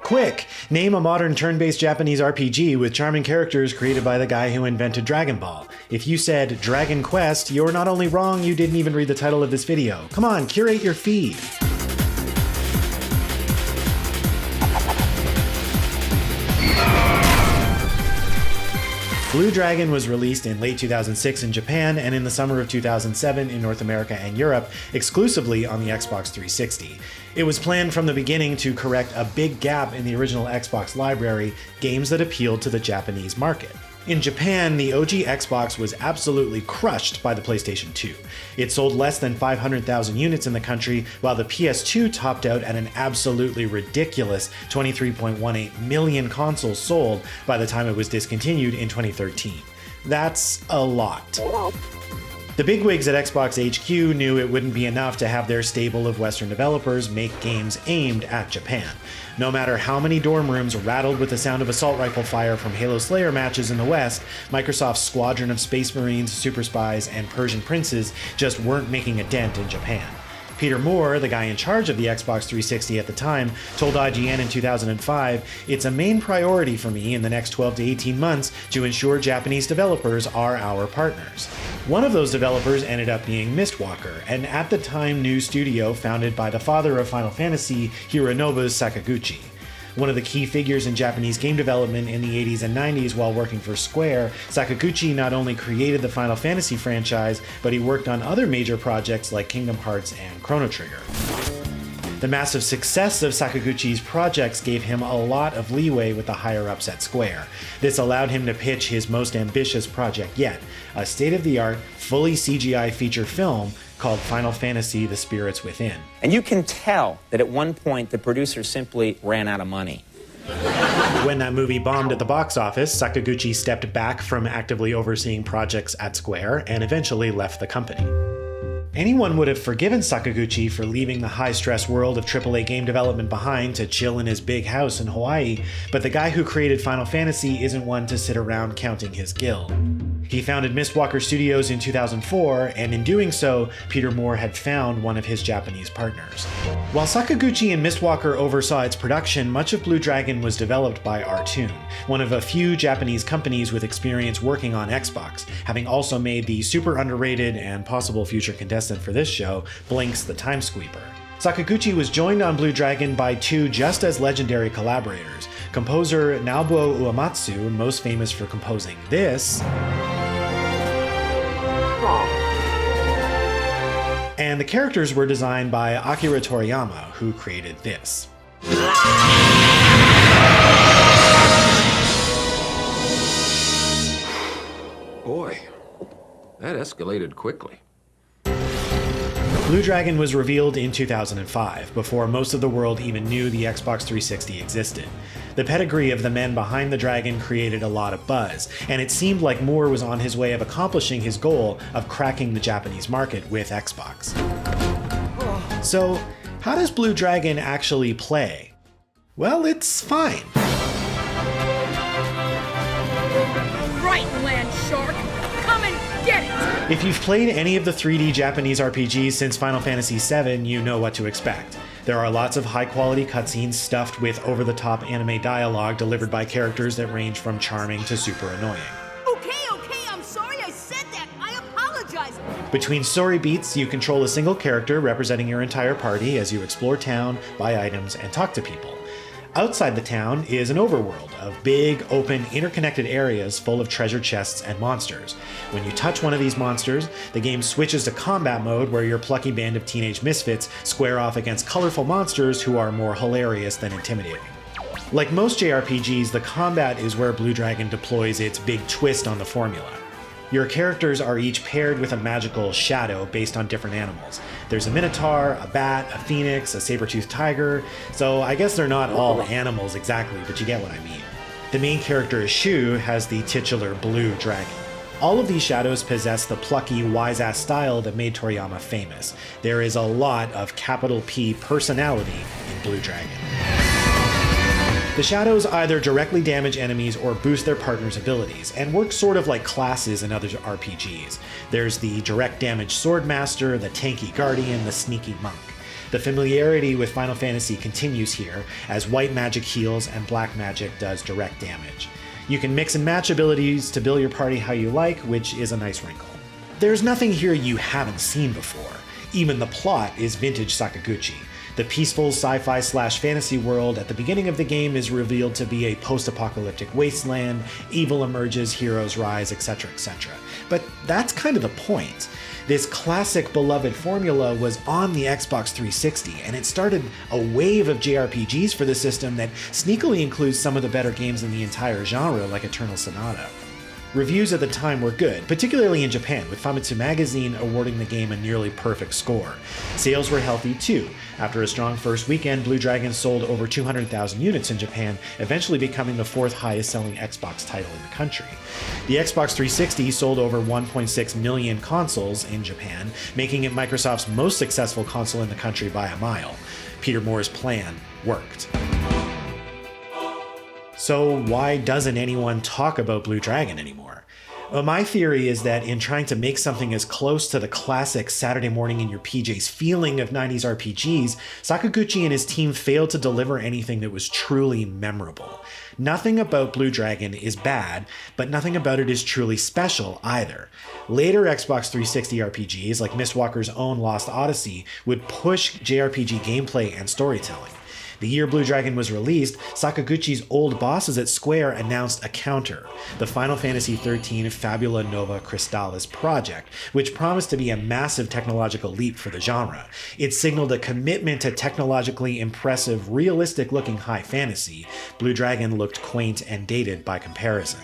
Quick! Name a modern turn-based Japanese RPG with charming characters created by the guy who invented Dragon Ball. If you said Dragon Quest, you're not only wrong, you didn't even read the title of this video. Come on, curate your feed. Blue Dragon was released in late 2006 in Japan and in the summer of 2007 in North America and Europe, exclusively on the Xbox 360. It was planned from the beginning to correct a big gap in the original Xbox library, games that appealed to the Japanese market. In Japan, the OG Xbox was absolutely crushed by the PlayStation 2. It sold less than 500,000 units in the country, while the PS2 topped out at an absolutely ridiculous 23.18 million consoles sold by the time it was discontinued in 2013. That's a lot. The bigwigs at Xbox HQ knew it wouldn't be enough to have their stable of Western developers make games aimed at Japan. No matter how many dorm rooms rattled with the sound of assault rifle fire from Halo Slayer matches in the West, Microsoft's squadron of Space Marines, Super Spies, and Persian Princes just weren't making a dent in Japan. Peter Moore, the guy in charge of the Xbox 360 at the time, told IGN in 2005, "It's a main priority for me in the next 12 to 18 months to ensure Japanese developers are our partners." One of those developers ended up being Mistwalker, an at the time new studio founded by the father of Final Fantasy, Hironobu Sakaguchi. One of the key figures in Japanese game development in the 80s and 90s while working for Square, Sakaguchi not only created the Final Fantasy franchise, but he worked on other major projects like Kingdom Hearts and Chrono Trigger. The massive success of Sakaguchi's projects gave him a lot of leeway with the higher-ups at Square. This allowed him to pitch his most ambitious project yet, a state-of-the-art, fully CGI feature film called Final Fantasy: The Spirits Within. And you can tell that at one point the producers simply ran out of money. When that movie bombed at the box office, Sakaguchi stepped back from actively overseeing projects at Square and eventually left the company. Anyone would have forgiven Sakaguchi for leaving the high-stress world of AAA game development behind to chill in his big house in Hawaii, but the guy who created Final Fantasy isn't one to sit around counting his gil. He founded Mistwalker Studios in 2004, and in doing so, Peter Moore had found one of his Japanese partners. While Sakaguchi and Mistwalker oversaw its production, much of Blue Dragon was developed by Artoon, one of a few Japanese companies with experience working on Xbox, having also made the super underrated and possible future contestant for this show, Blinx the Timesweeper. Sakaguchi was joined on Blue Dragon by two just as legendary collaborators, composer Naobo Uematsu, most famous for composing this, and the characters were designed by Akira Toriyama, who created this. Boy, that escalated quickly. Blue Dragon was revealed in 2005, before most of the world even knew the Xbox 360 existed. The pedigree of the men behind the Dragon created a lot of buzz, and it seemed like Moore was on his way of accomplishing his goal of cracking the Japanese market with Xbox. So, how does Blue Dragon actually play? Well, it's fine. Right, Land Shark! Come and get it! If you've played any of the 3D Japanese RPGs since Final Fantasy VII, you know what to expect. There are lots of high-quality cutscenes stuffed with over-the-top anime dialogue delivered by characters that range from charming to super annoying. Okay, I'm sorry I said that. I apologize. Between story beats, you control a single character representing your entire party as you explore town, buy items, and talk to people. Outside the town is an overworld of big, open, interconnected areas full of treasure chests and monsters. When you touch one of these monsters, the game switches to combat mode where your plucky band of teenage misfits square off against colorful monsters who are more hilarious than intimidating. Like most JRPGs, the combat is where Blue Dragon deploys its big twist on the formula. Your characters are each paired with a magical shadow based on different animals. There's a minotaur, a bat, a phoenix, a saber-toothed tiger, so I guess they're not all animals exactly, but you get what I mean. The main character, Shu, has the titular Blue Dragon. All of these shadows possess the plucky, wise-ass style that made Toriyama famous. There is a lot of capital P personality in Blue Dragon. The shadows either directly damage enemies or boost their partner's abilities, and work sort of like classes in other RPGs. There's the direct damage sword master, the tanky guardian, the sneaky monk. The familiarity with Final Fantasy continues here, as white magic heals and black magic does direct damage. You can mix and match abilities to build your party how you like, which is a nice wrinkle. There's nothing here you haven't seen before. Even the plot is vintage Sakaguchi. The peaceful sci-fi/fantasy world at the beginning of the game is revealed to be a post-apocalyptic wasteland, evil emerges, heroes rise, etc., etc. But that's kind of the point. This classic beloved formula was on the Xbox 360, and it started a wave of JRPGs for the system that sneakily includes some of the better games in the entire genre, like Eternal Sonata. Reviews at the time were good, particularly in Japan, with Famitsu Magazine awarding the game a nearly perfect score. Sales were healthy too. After a strong first weekend, Blue Dragon sold over 200,000 units in Japan, eventually becoming the fourth highest selling Xbox title in the country. The Xbox 360 sold over 1.6 million consoles in Japan, making it Microsoft's most successful console in the country by a mile. Peter Moore's plan worked. So why doesn't anyone talk about Blue Dragon anymore? Well, my theory is that in trying to make something as close to the classic Saturday morning in your PJs feeling of 90s RPGs, Sakaguchi and his team failed to deliver anything that was truly memorable. Nothing about Blue Dragon is bad, but nothing about it is truly special either. Later Xbox 360 RPGs, like Mistwalker's own Lost Odyssey, would push JRPG gameplay and storytelling. The year Blue Dragon was released, Sakaguchi's old bosses at Square announced a counter, the Final Fantasy XIII Fabula Nova Crystallis project, which promised to be a massive technological leap for the genre. It signaled a commitment to technologically impressive, realistic-looking high fantasy. Blue Dragon looked quaint and dated by comparison.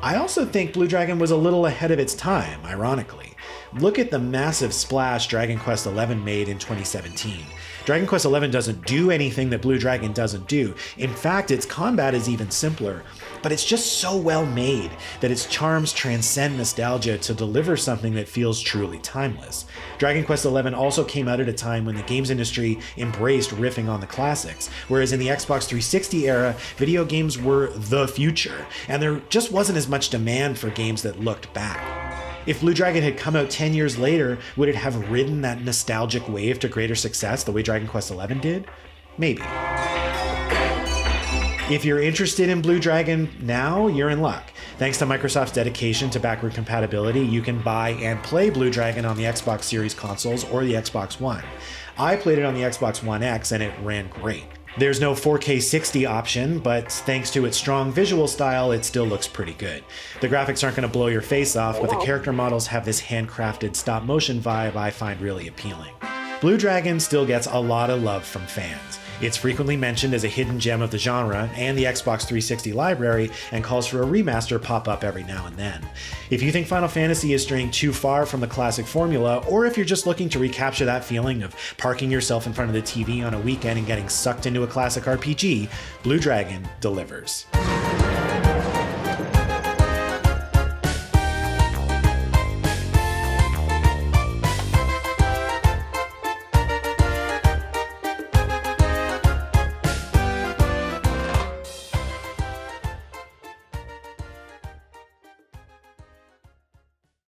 I also think Blue Dragon was a little ahead of its time, ironically. Look at the massive splash Dragon Quest XI made in 2017. Dragon Quest XI doesn't do anything that Blue Dragon doesn't do. In fact, its combat is even simpler, but it's just so well made that its charms transcend nostalgia to deliver something that feels truly timeless. Dragon Quest XI also came out at a time when the games industry embraced riffing on the classics, whereas in the Xbox 360 era, video games were the future, and there just wasn't as much demand for games that looked back. If Blue Dragon had come out 10 years later, would it have ridden that nostalgic wave to greater success the way Dragon Quest XI did? Maybe. If you're interested in Blue Dragon now, you're in luck. Thanks to Microsoft's dedication to backward compatibility, you can buy and play Blue Dragon on the Xbox Series consoles or the Xbox One. I played it on the Xbox One X and it ran great. There's no 4K 60 option, but thanks to its strong visual style, it still looks pretty good. The graphics aren't going to blow your face off, but the character models have this handcrafted stop-motion vibe I find really appealing. Blue Dragon still gets a lot of love from fans. It's frequently mentioned as a hidden gem of the genre and the Xbox 360 library, and calls for a remaster pop up every now and then. If you think Final Fantasy is straying too far from the classic formula, or if you're just looking to recapture that feeling of parking yourself in front of the TV on a weekend and getting sucked into a classic RPG, Blue Dragon delivers.